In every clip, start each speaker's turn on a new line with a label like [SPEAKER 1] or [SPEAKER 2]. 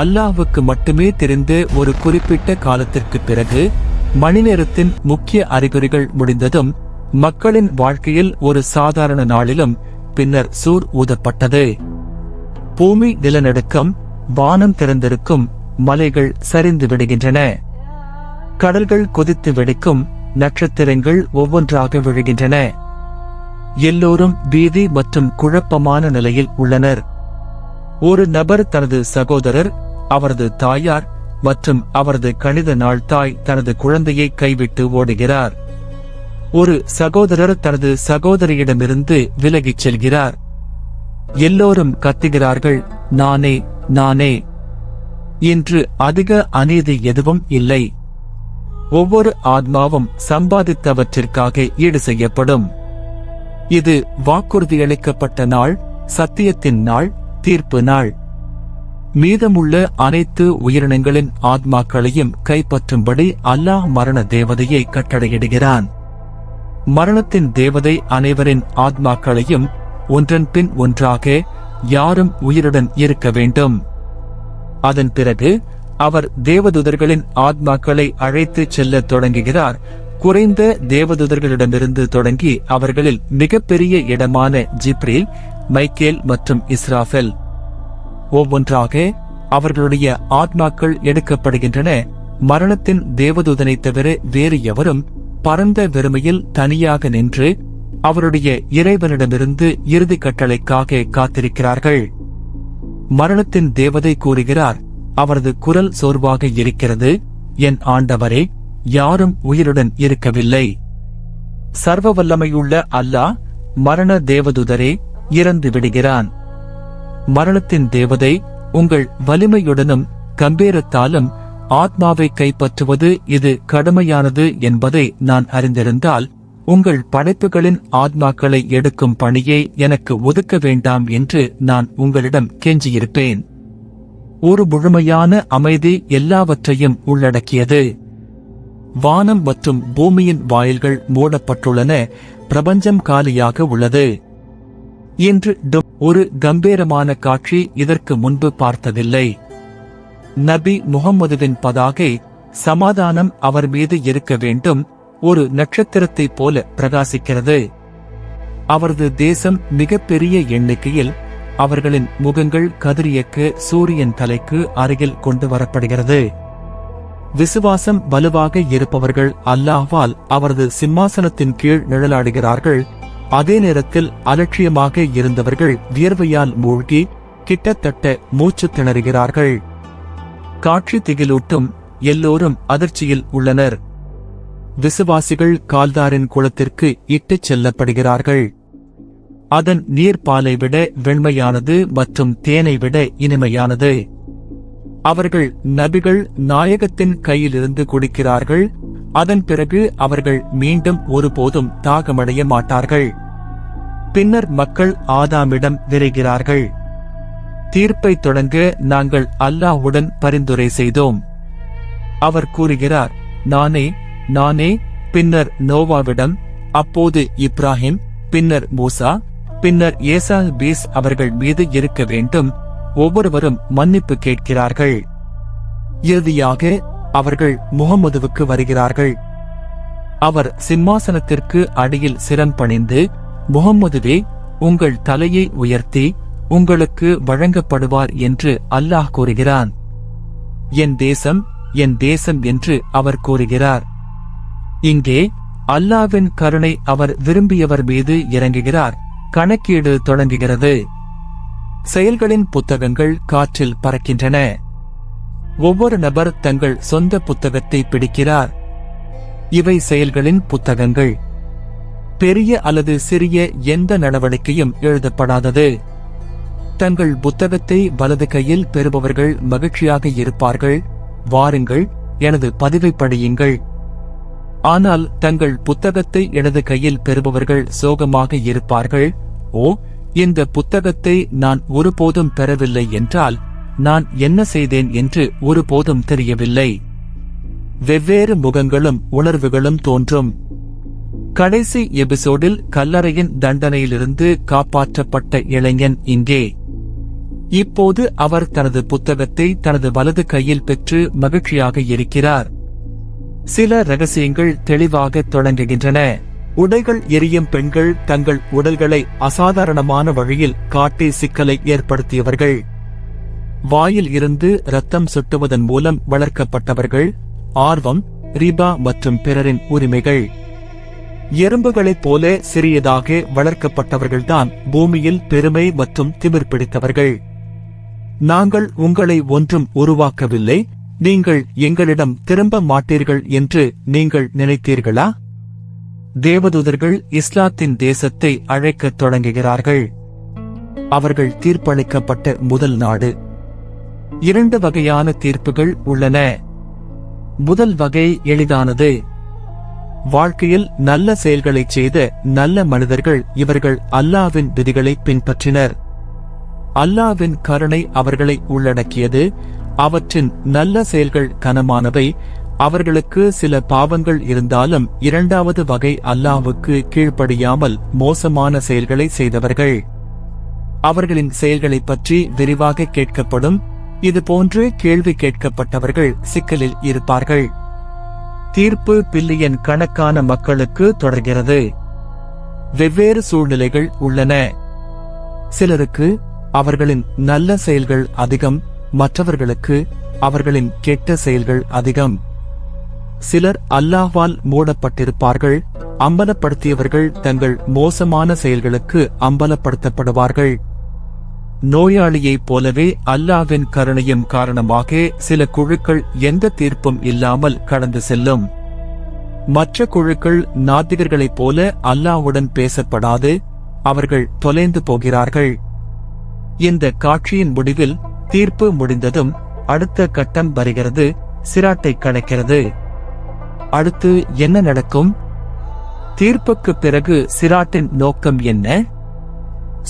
[SPEAKER 1] அல்லாஹ்வுக்கு மட்டுமே தெரிந்த ஒரு குறிப்பிட்ட காலத்திற்கு பிறகு மணிநேரத்தின் முக்கிய அறிகுறிகள் முடிந்ததும் மக்களின் வாழ்க்கையில் ஒரு சாதாரண நாளிலும் பின்னர் சூர் ஊதப்பட்டது. பூமி நிலநடுக்கம், வானம் திறந்திருக்கும், மலைகள் சரிந்து விடுகின்றன, கடல்கள் கொதித்து வெடிக்கும், நட்சத்திரங்கள் ஒவ்வொன்றாக விழுகின்றன. எல்லோரும் பீதி மற்றும் குழப்பமான நிலையில் உள்ளனர். ஒரு நபர் தனது சகோதரர், அவரது தாயார் மற்றும் அவரது கணித நாள் தாய் தனது குழந்தையை கைவிட்டு ஓடுகிறார். ஒரு சகோதரர் தனது சகோதரியிடமிருந்து விலகிச் செல்கிறார். எல்லோரும் கத்துகிறார்கள், நானே நானே. இன்று அதிக அநீதி எதுவும் இல்லை. ஒவ்வொரு ஆத்மாவும் சம்பாதித்தவற்றிற்காக ஈடு செய்யப்படும். இது வாக்குறுதியளிக்கப்பட்ட நாள், சத்தியத்தின் நாள், தீர்ப்பு நாள். மீதமுள்ள அனைத்து உயிரினங்களின் ஆத்மாக்களையும் கைப்பற்றும்படி அல்லாஹ் மரண தேவதையை கட்டளையிடுகிறான். மரணத்தின் தேவதை அனைவரின் ஆத்மாக்களையும் ஒன்றன் பின் ஒன்றாக யாரும் உயிருடன் இருக்க வேண்டும். அதன் பிறகு அவர் தேவதூதர்களின் ஆத்மாக்களை அழைத்துச் செல்லத் தொடங்குகிறார். குறைந்த தேவதூதர்களிடமிருந்து தொடங்கி அவர்களில் மிகப்பெரிய இடமான ஜிப்ரீல், மைக்கேல் மற்றும் இஸ்ராஃபெல். ஒவ்வொன்றாக அவர்களுடைய ஆத்மாக்கள் எடுக்கப்படுகின்றன. மரணத்தின் தேவதூதனை தவிர வேறு எவரும் பரந்த வெறுமையில் தனியாக நின்று அவருடைய இறைவனிடமிருந்து இறுதி கட்டளைக்காக காத்திருக்கிறார்கள். மரணத்தின் தேவதை கூறுகிறார், அவரது குரல் சோர்வாக இருக்கிறது, என் ஆண்டவரே, யாரும் உயிருடன் இருக்கவில்லை. சர்வ வல்லமையுள்ள அல்லாஹ், மரண தேவதூதரே, இறந்து விடுகிறான். மரணத்தின் தேவதை, உங்கள் வலிமையுடனும் கம்பீரத்தாலும் ஆத்மாவை கைப்பற்றுவது இது கடுமையானது என்பதை நான் அறிந்திருந்தால் உங்கள் படைப்புகளின் ஆத்மாக்களை எடுக்கும் பணியை எனக்கு ஒதுக்க வேண்டாம் என்று நான் உங்களிடம் கெஞ்சியிருப்பேன். ஒரு முழுமையான அமைதி எல்லாவற்றையும் உள்ளடக்கியது. வானம் மற்றும் பூமியின் வாயில்கள் மூடப்பட்டுள்ளன. பிரபஞ்சம் காலியாக உள்ளது. இன்று ஒரு கம்பீரமான காட்சி இதற்கு முன்பு பார்த்ததில்லை. நபி முகம்மதுவின் பதாகை, சமாதானம் அவர் மீது இருக்க வேண்டும், ஒரு நட்சத்திரத்தைப் போல பிரகாசிக்கிறது. அவரது தேசம் மிகப்பெரிய எண்ணிக்கையில், அவர்களின் முகங்கள் கதிரியக்க சூரியன் தலைக்கு அருகில் கொண்டு வரப்படுகிறது. விசுவாசம் வலுவாக இருப்பவர்கள் அல்லாஹ்வால் அவரது சிம்மாசனத்தின் கீழ் நிழலாடுகிறார்கள். அதே நேரத்தில் அலட்சியமாக இருந்தவர்கள் வியர்வையால் மூழ்கி கிட்டத்தட்ட மூச்சு திணறுகிறார்கள். காட்சி திகிலூட்டும். எல்லோரும் அதிர்ச்சியில் உள்ளனர். விசுவாசிகள் கால்தாரின் குளத்திற்கு இட்டுச் செல்லப்படுகிறார்கள். அதன் நீர் பாலை விட வெண்மையானது மற்றும் தேனை விட இனிமையானது. அவர்கள் நபிகள் நாயகத்தின் கையிலிருந்து குடிக்கிறார்கள். அதன் பிறகு அவர்கள் மீண்டும் ஒருபோதும் தாகமடைய மாட்டார்கள். பின்னர் மக்கள் ஆதாமிடம் விரைகிறார்கள். தீர்ப்பை தொடங்க நாங்கள் அல்லாஹ்வுடன் பரிந்துரை செய்தோம். அவர் கூறுகிறார், நானே நானே. பின்னர் நோவாவிடம், அப்போது இப்ராஹிம், பின்னர் மூசா, பின்னர் ஏசா பீஸ் அவர்கள் மீது இருக்க வேண்டும். ஒவ்வொருவரும் மன்னிப்பு கேட்கிறார்கள். இறுதியாக அவர்கள் முகம்மதுவுக்கு வருகிறார்கள். அவர் சிம்மாசனத்திற்கு அடியில் சிரம் பணிந்து, முகம்மதுவே, உங்கள் தலையை உயர்த்தி உங்களுக்கு வழங்கப்படுவார் என்று அல்லாஹ் கூறுகிறான். என் தேசம், என் தேசம் என்று அவர் கூறுகிறார். இங்கே அல்லாஹ்வின் கருணை அவர் விரும்பியவர் மீது இறங்குகிறார். கணக்கீடு தொடங்குகிறது. செயல்களின் புத்தகங்கள் காற்றில் பறக்கின்றன. ஒவ்வொரு நபர் தங்கள் சொந்த புத்தகத்தை பிடிக்கிறார். இவை செயல்களின் புத்தகங்கள். பெரிய அல்லது சிறிய எந்த நடவடிக்கையும் எழுதப்படாதது. தங்கள் புத்தகத்தை வலது கையில் பெறுபவர்கள் மகிழ்ச்சியாக இருப்பார்கள். வாருங்கள், எனது பதிவை படியுங்கள். ஆனால் தங்கள் புத்தகத்தை இடது கையில் பெறுபவர்கள் சோகமாக இருப்பார்கள். ஓ, இந்த புத்தகத்தை நான் ஒருபோதும் பெறவில்லை என்றால் நான் என்ன செய்தேன் என்று ஒருபோதும் தெரியவில்லை. வெவ்வேறு முகங்களும் உணர்வுகளும் தோன்றும். கடைசி எபிசோடில் கல்லறையின் தண்டனையிலிருந்து காப்பாற்றப்பட்ட இளைஞன் இங்கே. இப்போது அவர் தனது புத்தகத்தை தனது வலது கையில் பெற்று மகிழ்ச்சியாக இருக்கிறார். சில ரகசியங்கள் தெளிவாக தொடங்குகின்றன. உடைகள் எரியும் பெண்கள் தங்கள் உடல்களை அசாதாரணமான வழியில் காட்டி சிக்கலை ஏற்படுத்தியவர்கள். வாயில் இருந்து இரத்தம் சொட்டுவதன் மூலம் வளர்க்கப்பட்டவர்கள். ஆர்வம், ரிபா மற்றும் பிறரின் உரிமைகள். எறும்புகளைப் போல சிறியதாக வளர்க்கப்பட்டவர்கள்தான் பூமியில் பெருமை மற்றும் திமிர் பிடித்தவர்கள். நாங்கள் உங்களை ஒன்றும் உருவாக்கவில்லை, நீங்கள் எங்களிடம் திரும்ப மாட்டீர்கள் என்று நீங்கள் நினைத்தீர்களா? தேவதூதர்கள் இஸ்லாத்தின் தேசத்தை அழைக்கத் தொடங்குகிறார்கள். அவர்கள் தீர்ப்பளிக்கப்பட்ட முதல் நாடு. 2 வகையான தீர்ப்புகள் உள்ளன. முதல் வகை எளிதானது. வாழ்க்கையில் நல்ல செயல்களைச் செய்த நல்ல மனிதர்கள். இவர்கள் அல்லாஹ்வின் விதிகளை பின்பற்றினர். அல்லாஹ்வின் கருணை அவர்களை உள்ளடக்கியது. அவற்றின் நல்ல செயல்கள் கனமானவை. அவர்களுக்கு சில பாவங்கள் இருந்தாலும். 2வது வகை அல்லாஹ்வுக்கு கீழ்ப்படியாமல் மோசமான செயல்களை செய்தவர்கள். அவர்களின் செயல்களைப் பற்றி விரிவாக கேட்கப்படும். இதுபோன்று கேள்வி கேட்கப்பட்டவர்கள் சிக்கலில் இருப்பார்கள். தீர்ப்பு பில்லியன் கணக்கான மக்களுக்கு தொடர்கிறது. வெவ்வேறு சூழ்நிலைகள் உள்ளன. சிலருக்கு அவர்களின் நல்ல செயல்கள் அதிகம், மற்றவர்களுக்கு அவர்களின் கெட்ட செயல்கள் அதிகம். சிலர் அல்லாஹ்வால் மூடப்பட்டிருப்பார்கள். அம்பலப்படுத்தியவர்கள் தங்கள் மோசமான செயல்களுக்கு அம்பலப்படுத்தப்படுவார்கள். நோயாளியைப் போலவே அல்லாஹ்வின் கருணையும் காரணமாக சில குழுக்கள் எந்த தீர்ப்பும் இல்லாமல் கடந்து செல்லும். மற்ற குழுக்கள் நாத்திகர்களைப் போல அல்லாஹ்வுடன் பேசப்படாது. அவர்கள் தொலைந்து போகிறார்கள். இந்த காட்சியின் முடிவில் தீர்ப்பு முடிந்ததும் அடுத்த கட்டம் வருகிறது. சிராட்டை கடக்கிறது. அடுத்து என்ன நடக்கும்? தீர்ப்புக்கு பிறகு சிராட்டின் நோக்கம் என்ன?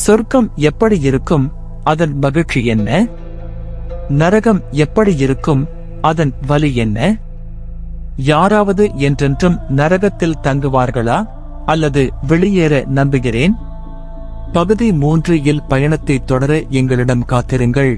[SPEAKER 1] சொர்க்கம் எப்படி இருக்கும்? அதன் மகிழ்ச்சி என்ன? நரகம் எப்படி இருக்கும்? அதன் வலி என்ன? யாராவது என்றென்றும் நரகத்தில் தங்குவார்களா அல்லது வெளியேற நம்புகிறேன்? பகுதி 3 இல் பயணத்தை தொடர எங்களிடம் காத்திருங்கள்.